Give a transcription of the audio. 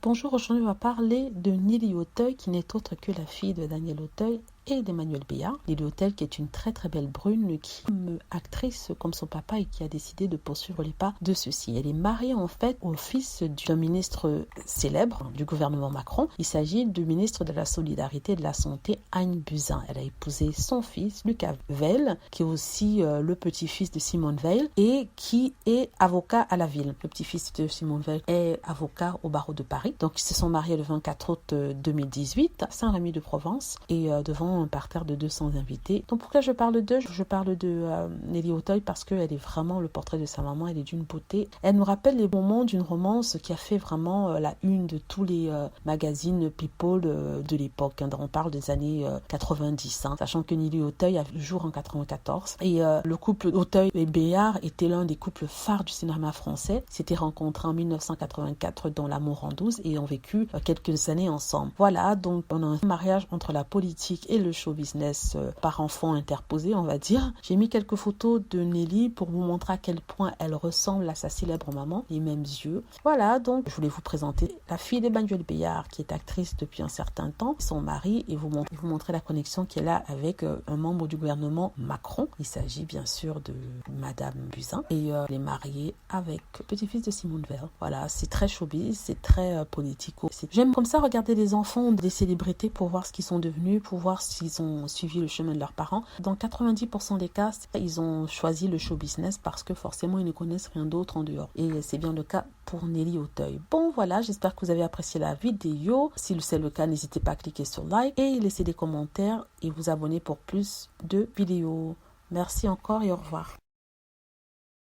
Bonjour, aujourd'hui on va parler de Nelly Auteuil qui n'est autre que la fille de Daniel Auteuil et d'Emmanuel Béard. Nelly Auteuil qui est une très très belle brune qui est actrice comme son papa et qui a décidé de poursuivre les pas de ceux-ci. Elle est mariée en fait au fils d'un ministre célèbre du gouvernement Macron. Il s'agit du ministre de la Solidarité et de la Santé, Agnès Buzyn. Elle a épousé son fils, Lucas Veil, qui est aussi le petit-fils de Simone Veil et qui est avocat à la ville. Le petit-fils de Simone Veil est avocat au barreau de Paris. Donc ils se sont mariés le 24 août 2018 à Saint-Rémy-de-Provence et devant un parterre de 200 invités. Donc pourquoi je parle d'eux? Je parle de Nelly Auteuil parce qu'elle est vraiment le portrait de sa maman. Elle est d'une beauté. Elle nous rappelle les moments d'une romance qui a fait vraiment la une de tous les magazines People de l'époque. On parle des années 90, sachant que Nelly Auteuil a vu le jour en 94. Et le couple Auteuil et Béard était l'un des couples phares du cinéma français. S'étaient rencontrés en 1984 dans L'amour en douce et ont vécu quelques années ensemble. Voilà, donc on a un mariage entre la politique et le show business par enfant interposé, on va dire. J'ai mis quelques photos de Nelly pour vous montrer à quel point elle ressemble à sa célèbre maman, les mêmes yeux. Voilà, donc je voulais vous présenter la fille d'Emmanuel Béard qui est actrice depuis un certain temps, son mari, et vous montrer la connexion qu'elle a avec un membre du gouvernement Macron. Il s'agit bien sûr de Madame Buzyn et elle est mariée avec le petit-fils de Simone Veil. Voilà, c'est très showbiz, c'est très politico. J'aime comme ça regarder les enfants des célébrités pour voir ce qu'ils sont devenus, pour voir s'ils ont suivi le chemin de leurs parents. Dans 90% des cas, ils ont choisi le show business parce que forcément ils ne connaissent rien d'autre en dehors. Et c'est bien le cas pour Nelly Auteuil. Bon voilà, j'espère que vous avez apprécié la vidéo. Si c'est le cas, n'hésitez pas à cliquer sur like et laisser des commentaires et vous abonner pour plus de vidéos. Merci encore et au revoir.